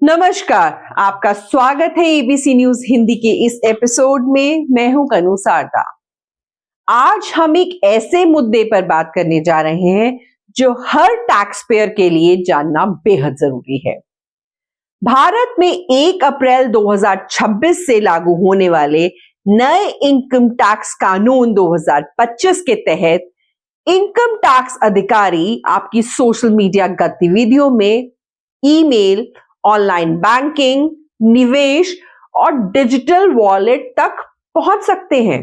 नमस्कार, आपका स्वागत है एबीसी न्यूज हिंदी के इस एपिसोड में। मैं हूं कनु सारदा। आज हम एक ऐसे मुद्दे पर बात करने जा रहे हैं जो हर टैक्स पेयर के लिए जानना बेहद जरूरी है। भारत में 1 अप्रैल 2026 से लागू होने वाले नए इनकम टैक्स कानून 2025 के तहत इनकम टैक्स अधिकारी आपकी सोशल मीडिया गतिविधियों में ईमेल, ऑनलाइन बैंकिंग, निवेश और डिजिटल वॉलेट तक पहुंच सकते हैं।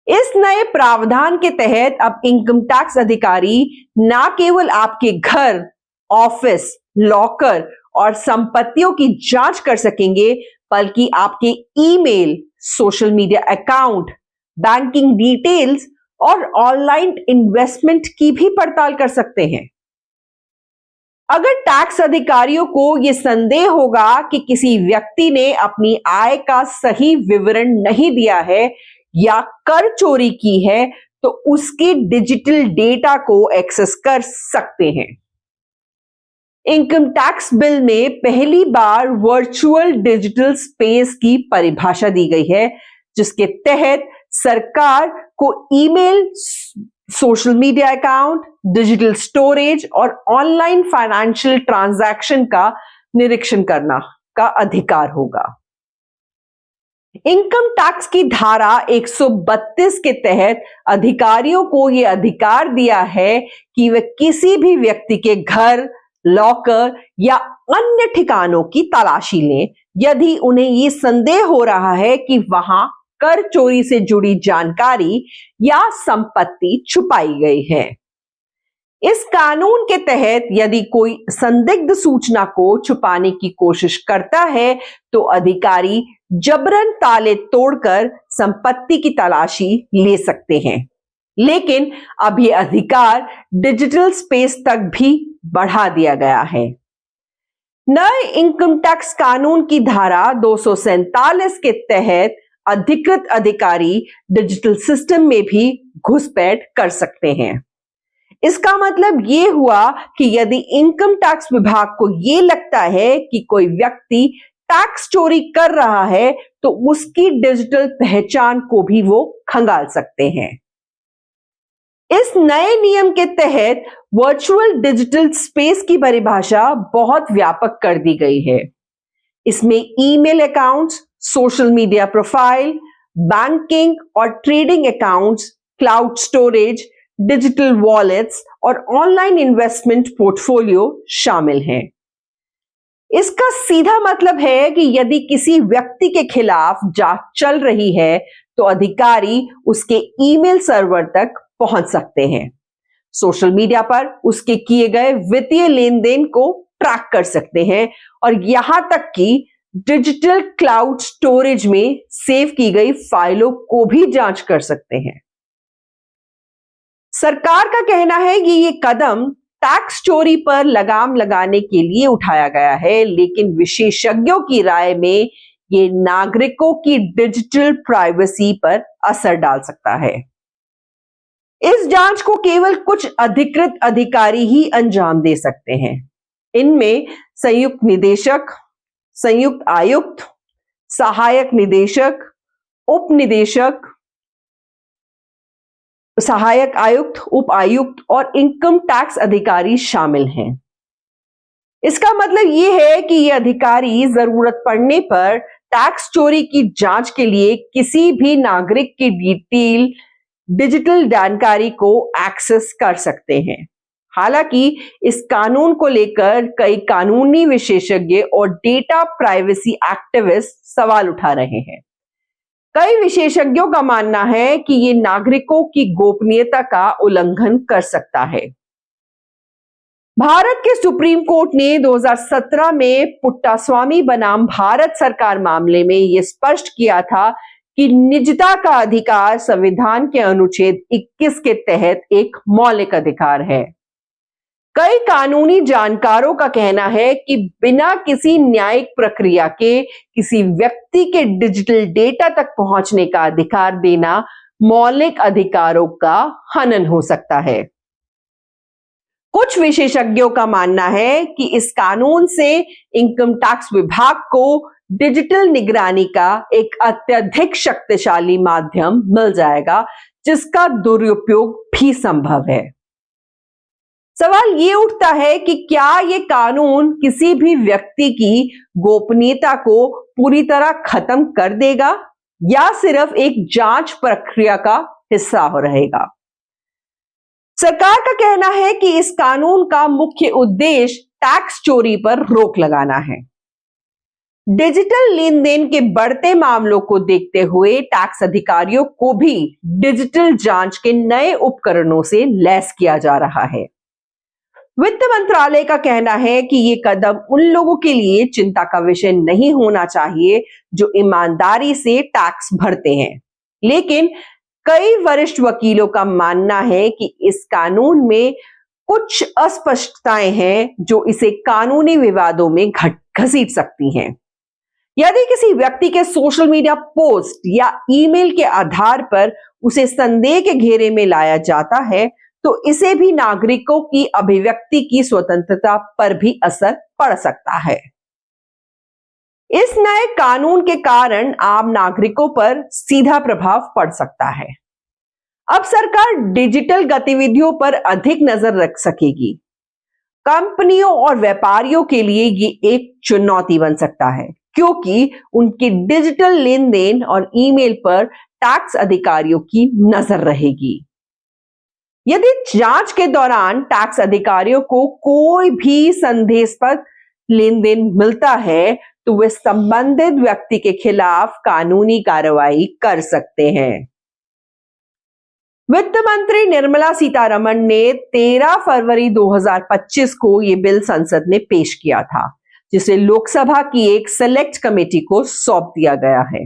इस नए प्रावधान के तहत अब इनकम टैक्स अधिकारी न केवल आपके घर, ऑफिस, लॉकर और संपत्तियों की जांच कर सकेंगे, बल्कि आपके email, social media account, banking details और ऑनलाइन इन्वेस्टमेंट की भी पड़ताल कर सकते हैं। अगर टैक्स अधिकारियों को यह संदेह होगा कि किसी व्यक्ति ने अपनी आय का सही विवरण नहीं दिया है या कर चोरी की है, तो उसके डिजिटल डेटा को एक्सेस कर सकते हैं। इनकम टैक्स बिल में पहली बार वर्चुअल डिजिटल स्पेस की परिभाषा दी गई है, जिसके तहत सरकार को email, social media account, digital storage और ऑनलाइन फाइनेंशियल ट्रांजैक्शन का निरीक्षण करना का अधिकार होगा। इनकम टैक्स की धारा 132 के तहत अधिकारियों को यह अधिकार दिया है कि वे किसी भी व्यक्ति के घर, लॉकर या अन्य ठिकानों की तलाशी लें, यदि उन्हें यह संदेह हो रहा है कि वहां कर चोरी से जुड़ी जानकारी या संपत्ति छुपाई गई है। इस कानून के तहत यदि कोई संदिग्ध सूचना को छुपाने की कोशिश करता है, तो अधिकारी जबरन ताले तोड़कर संपत्ति की तलाशी ले सकते हैं। लेकिन अब यह अधिकार डिजिटल स्पेस तक भी बढ़ा दिया गया है। नए इनकम टैक्स कानून की धारा 247 के तहत अधिकृत अधिकारी डिजिटल सिस्टम में भी घुसपैठ कर सकते हैं। इसका मतलब यह हुआ कि यदि इनकम टैक्स विभाग को यह लगता है कि कोई व्यक्ति टैक्स चोरी कर रहा है, तो उसकी डिजिटल पहचान को भी वो खंगाल सकते हैं। इस नए नियम के तहत वर्चुअल डिजिटल स्पेस की परिभाषा बहुत व्यापक कर दी गई है। इसमें email accounts, social media profile, banking और trading accounts, cloud storage, digital wallets और ऑनलाइन इन्वेस्टमेंट पोर्टफोलियो शामिल हैं। इसका सीधा मतलब है कि यदि किसी व्यक्ति के खिलाफ जांच चल रही है, तो अधिकारी उसके ईमेल सर्वर तक पहुंच सकते हैं, सोशल मीडिया पर उसके किए गए वित्तीय लेन देन को ट्रैक कर सकते हैं और यहां तक कि डिजिटल क्लाउड स्टोरेज में सेव की गई फाइलों को भी जांच कर सकते हैं। सरकार का कहना है कि यह कदम टैक्स चोरी पर लगाम लगाने के लिए उठाया गया है, लेकिन विशेषज्ञों की राय में यह नागरिकों की डिजिटल प्राइवेसी पर असर डाल सकता है। इस जांच को केवल कुछ अधिकृत अधिकारी ही अंजाम दे सकते हैं। इनमें संयुक्त निदेशक, संयुक्त आयुक्त, सहायक निदेशक, उप निदेशक, सहायक आयुक्त, उप आयुक्त और इनकम टैक्स अधिकारी शामिल हैं। इसका मतलब यह है कि ये अधिकारी जरूरत पड़ने पर टैक्स चोरी की जांच के लिए किसी भी नागरिक की डिजिटल जानकारी को एक्सेस कर सकते हैं। हालांकि इस कानून को लेकर कई कानूनी विशेषज्ञ और डेटा प्राइवेसी एक्टिविस्ट सवाल उठा रहे हैं। कई विशेषज्ञों का मानना है कि यह नागरिकों की गोपनीयता का उल्लंघन कर सकता है। भारत के सुप्रीम कोर्ट ने 2017 में पुट्टास्वामी बनाम भारत सरकार मामले में यह स्पष्ट किया था कि निजता का अधिकार संविधान के अनुच्छेद 21 के तहत एक मौलिक अधिकार है। कई कानूनी जानकारों का कहना है कि बिना किसी न्यायिक प्रक्रिया के किसी व्यक्ति के डिजिटल डेटा तक पहुंचने का अधिकार देना मौलिक अधिकारों का हनन हो सकता है। कुछ विशेषज्ञों का मानना है कि इस कानून से इनकम टैक्स विभाग को डिजिटल निगरानी का एक अत्यधिक शक्तिशाली माध्यम मिल जाएगा, जिसका दुरुपयोग भी संभव है। सवाल ये उठता है कि क्या ये कानून किसी भी व्यक्ति की गोपनीयता को पूरी तरह खत्म कर देगा या सिर्फ एक जांच प्रक्रिया का हिस्सा हो रहेगा। सरकार का कहना है कि इस कानून का मुख्य उद्देश्य टैक्स चोरी पर रोक लगाना है। डिजिटल लेन देन के बढ़ते मामलों को देखते हुए टैक्स अधिकारियों को भी डिजिटल जांच के नए उपकरणों से लैस किया जा रहा है। वित्त मंत्रालय का कहना है कि ये कदम उन लोगों के लिए चिंता का विषय नहीं होना चाहिए जो ईमानदारी से टैक्स भरते हैं, लेकिन कई वरिष्ठ वकीलों का मानना है कि इस कानून में कुछ अस्पष्टताएं हैं जो इसे कानूनी विवादों में घसीट सकती हैं। यदि किसी व्यक्ति के सोशल मीडिया पोस्ट या ईमेल के आधार पर उसे संदेह के घेरे में लाया जाता है, तो इसे भी नागरिकों की अभिव्यक्ति की स्वतंत्रता पर भी असर पड़ सकता है। इस नए कानून के कारण आम नागरिकों पर सीधा प्रभाव पड़ सकता है। अब सरकार डिजिटल गतिविधियों पर अधिक नजर रख सकेगी। कंपनियों और व्यापारियों के लिए ये एक चुनौती बन सकता है, क्योंकि उनके डिजिटल लेन देन और ईमेल पर टैक्स अधिकारियों की नजर रहेगी। यदि जांच के दौरान टैक्स अधिकारियों को कोई भी संदेहास्पद लेन देन मिलता है, तो वे संबंधित व्यक्ति के खिलाफ कानूनी कार्रवाई कर सकते हैं। वित्त मंत्री निर्मला सीतारमण ने 13 फरवरी 2025 को यह बिल संसद में पेश किया था, जिसे लोकसभा की एक सेलेक्ट कमेटी को सौंप दिया गया है।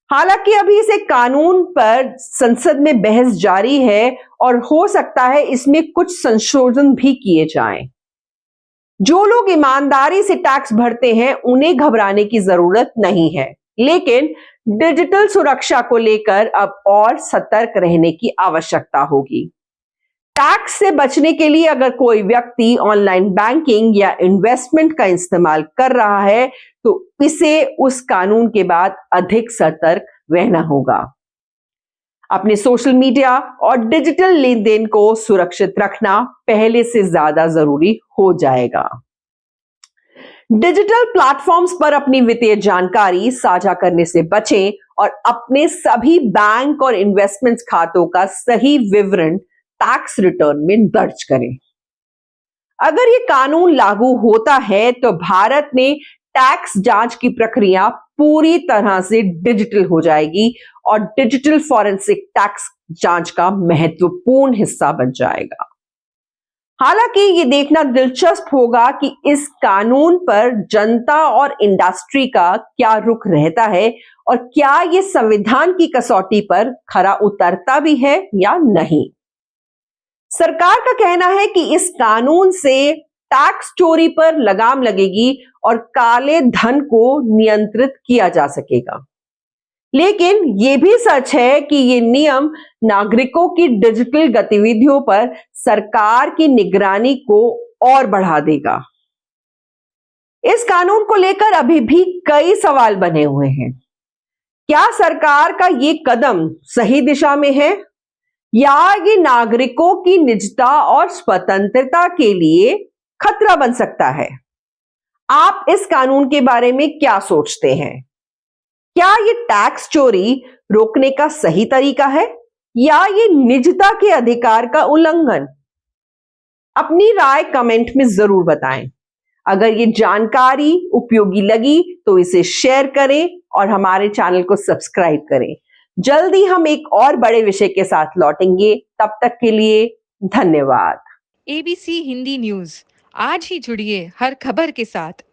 हालांकि अभी इसे कानून पर संसद में बहस जारी है और हो सकता है इसमें कुछ संशोधन भी किए जाएं। जो लोग ईमानदारी से टैक्स भरते हैं उन्हें घबराने की जरूरत नहीं है, लेकिन डिजिटल सुरक्षा को लेकर अब और सतर्क रहने की आवश्यकता होगी। टैक्स से बचने के लिए अगर कोई व्यक्ति ऑनलाइन बैंकिंग या इन्वेस्टमेंट का इस्तेमाल कर रहा है, तो इसे उस कानून के बाद अधिक सतर्क रहना होगा। अपने सोशल मीडिया और डिजिटल लेन देन को सुरक्षित रखना पहले से ज्यादा जरूरी हो जाएगा। डिजिटल प्लेटफॉर्म्स पर अपनी वित्तीय जानकारी साझा करने से बचें और अपने सभी बैंक और इन्वेस्टमेंट खातों का सही विवरण टैक्स रिटर्न में दर्ज करें। अगर ये कानून लागू होता है तो भारत में टैक्स जांच की प्रक्रिया पूरी तरह से डिजिटल हो जाएगी और डिजिटल फॉरेंसिक टैक्स जांच का महत्वपूर्ण हिस्सा बन जाएगा। हालांकि ये देखना दिलचस्प होगा कि इस कानून पर जनता और इंडस्ट्री का क्या रुख रहता है और क्या ये संविधान की कसौटी पर खरा उतरता भी है या नहीं। सरकार का कहना है कि इस कानून से टैक्स चोरी पर लगाम लगेगी और काले धन को नियंत्रित किया जा सकेगा, लेकिन यह भी सच है कि ये नियम नागरिकों की डिजिटल गतिविधियों पर सरकार की निगरानी को और बढ़ा देगा। इस कानून को लेकर अभी भी कई सवाल बने हुए हैं। क्या सरकार का ये कदम सही दिशा में है या ये नागरिकों की निजता और स्वतंत्रता के लिए खतरा बन सकता है? आप इस कानून के बारे में क्या सोचते हैं? क्या ये टैक्स चोरी रोकने का सही तरीका है या ये निजता के अधिकार का उल्लंघन? अपनी राय कमेंट में जरूर बताएं। अगर ये जानकारी उपयोगी लगी तो इसे शेयर करें और हमारे चैनल को सब्सक्राइब करें। जल्दी हम एक और बड़े विषय के साथ लौटेंगे। तब तक के लिए धन्यवाद। ABC हिंदी न्यूज, आज ही जुड़िए हर खबर के साथ।